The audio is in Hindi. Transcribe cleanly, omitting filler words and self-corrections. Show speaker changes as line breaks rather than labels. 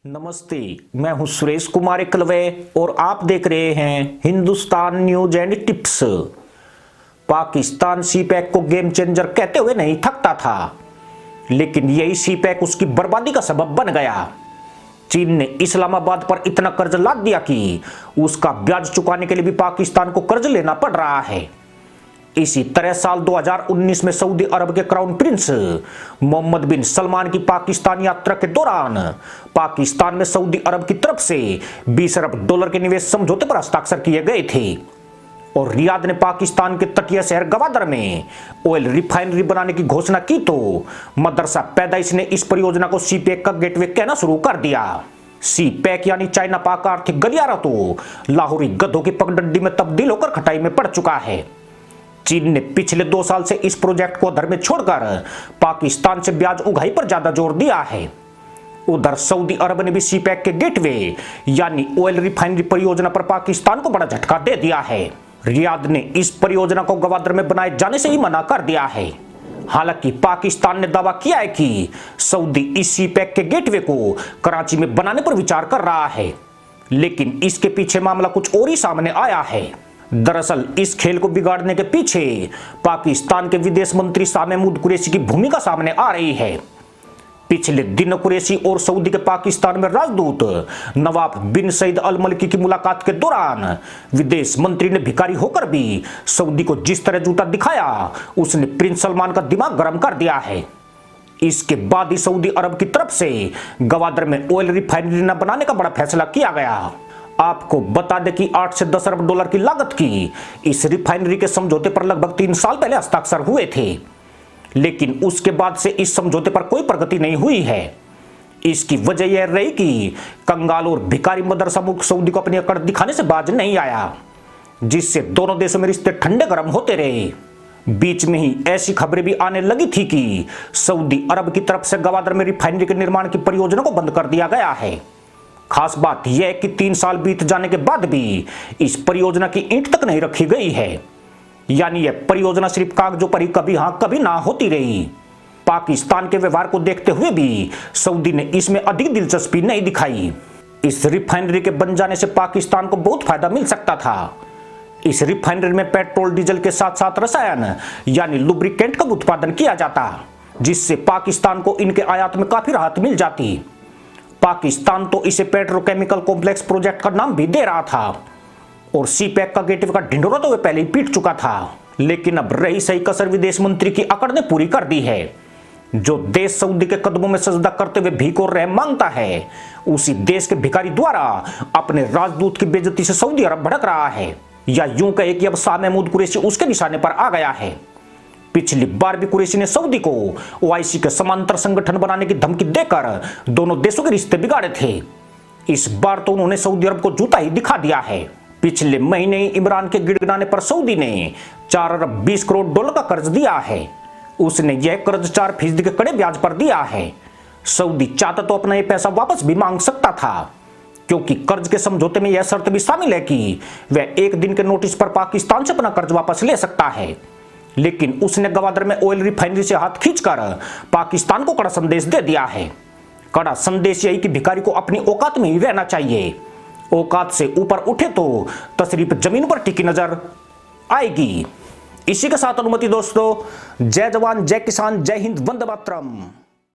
नमस्ते, मैं हूं सुरेश कुमार एकलवे और आप देख रहे हैं Hindustan news and tips. Pakistan CPEC को गेम चेंजर कहते हुए नहीं थकता था, लेकिन यही सी पैक उसकी बर्बादी का सबब बन गया। चीन ने इस्लामाबाद पर इतना कर्ज लाद दिया कि उसका ब्याज चुकाने के लिए भी पाकिस्तान को कर्ज लेना पड़ रहा है। इसी तरह साल 2019 में सऊदी अरब के क्राउन प्रिंस मोहम्मद बिन सलमान की पाकिस्तान यात्रा के दौरान पाकिस्तान में सऊदी अरब की तरफ से 20 अरब डॉलर के निवेश समझौते पर हस्ताक्षर किए गए थे और रियाद ने पाकिस्तान के तटीय शहर गवादर में ऑयल रिफाइनरी बनाने की घोषणा की तो मदरसा पैदाइश ने इस परियोजना को सी पैक का गेटवे कहना शुरू कर दिया। सी पैक यानी चाइना पाक आर्थिक गलियारा तो लाहौरी गधों की पगडंडी में तब्दील होकर खटाई में पड़ चुका है। चीन ने पिछले 2 साल से इस प्रोजेक्ट को अधर में छोड़कर पाकिस्तान से ब्याज उगाही पर ज्यादा जोर दिया है। उधर सऊदी अरब ने भी सी पैक के गेटवे यानी ऑयल रिफाइनरी परियोजना पर पाकिस्तान को बड़ा झटका दे दिया है। रियाद ने इस परियोजना को गवादर में बनाए जाने से ही मना कर दिया है। हालांकि पाकिस्तान ने दावा किया है कि सऊदी इस सी पैक के गेटवे को कराची में बनाने पर विचार कर रहा है, लेकिन इसके पीछे मामला कुछ और ही सामने आया है। दरअसल इस खेल को बिगाड़ने के पीछे पाकिस्तान के विदेश मंत्री शाह महमूद कुरैशी की भूमिका सामने आ रही है। पिछले दिनों कुरैशी और सऊदी के पाकिस्तान में राजदूत नवाफ बिन सईद अल मलकी की मुलाकात के दौरान विदेश मंत्री ने भिखारी होकर भी सऊदी को जिस तरह जूता दिखाया, उसने प्रिंस सलमान का दिमाग गर्म कर दिया है। इसके बाद ही सऊदी अरब की तरफ से गवादर में ऑयल रिफाइनरी न बनाने का बड़ा फैसला किया गया। आपको बता दें कि 8 से 10 अरब डॉलर की लागत की इस रिफाइनरी के समझौते पर लगभग 3 साल पहले हस्ताक्षर हुए थे, लेकिन उसके बाद से इस समझौते पर कोई प्रगति नहीं हुई है। इसकी वजह यह रही कि कंगाल और भिखारी मदरसा मुल्क सऊदी को अपनी अकड़ दिखाने से बाज नहीं आया, जिससे दोनों देशों में रिश्ते ठंडे गर्म होते रहे। बीच में ही ऐसी खबरें भी आने लगी थी कि सऊदी अरब की तरफ से गवादर में रिफाइनरी के निर्माण की परियोजना को बंद कर दिया गया है। खास बात यह है कि 3 साल बीत जाने के बाद भी इस परियोजना की ईंट तक नहीं रखी गई है, यानी यह परियोजना सिर्फ कागजों पर ही कभी हां कभी ना होती रही। पाकिस्तान के व्यवहार को देखते हुए भी सऊदी ने इसमें अधिक दिलचस्पी नहीं दिखाई। इस रिफाइनरी के बन जाने से पाकिस्तान को बहुत फायदा मिल सकता था। इस रिफाइनरी में पेट्रोल डीजल के साथ साथ रसायन यानी लुब्रिकेंट का उत्पादन किया जाता, जिससे पाकिस्तान को इनके आयात में काफी राहत मिल जाती। पाकिस्तान तो इसे पेट्रोकेमिकल कॉम्प्लेक्स प्रोजेक्ट का नाम भी दे रहा था और सी पैक का गेटवे का ढिंढोरा तो वे पहले ही पीट चुका था। लेकिन अब रही सही कसर विदेश मंत्री की अकड़ ने पूरी कर दी है। जो देश सऊदी के कदमों में सजदा करते हुए भीख और रहम मांगता है, उसी देश के भिखारी द्वारा अपने राजदूत की बेइज्जती से सऊदी अरब भड़क रहा है, या यूं कहे कि अब शाह महमूद कुरैशी उसके निशाने पर आ गया है। पिछली बार भी कुरैशी ने सऊदी को ओआईसी के समांतर संगठन बनाने की धमकी देकर दोनों देशों के रिश्ते बिगाड़े थे। इस बार तो उन्होंने सऊदी अरब को जूता ही दिखा दिया है। पिछले महीने ही इमरान के गिड़गिड़ाने पर सऊदी ने 4 अरब 20 करोड़ डॉलर का कर्ज दिया है। उसने यह कर्ज 4% के कड़े ब्याज पर दिया है। सऊदी चाहता तो अपना यह पैसा वापस भी मांग सकता था, क्योंकि कर्ज के समझौते में यह शर्त भी शामिल है कि वह 1 दिन के नोटिस पर पाकिस्तान से अपना कर्ज वापस ले सकता है। लेकिन उसने गवादर में ऑयल रिफाइनरी से हाथ खींचकर पाकिस्तान को कड़ा संदेश दे दिया है। कड़ा संदेश यही कि भिखारी को अपनी औकात में ही रहना चाहिए। औकात से ऊपर उठे तो तशरीफ जमीन पर टिकी नजर आएगी। इसी के साथ अनुमति दोस्तों, जय जवान जय किसान जय हिंद वंदे मातरम।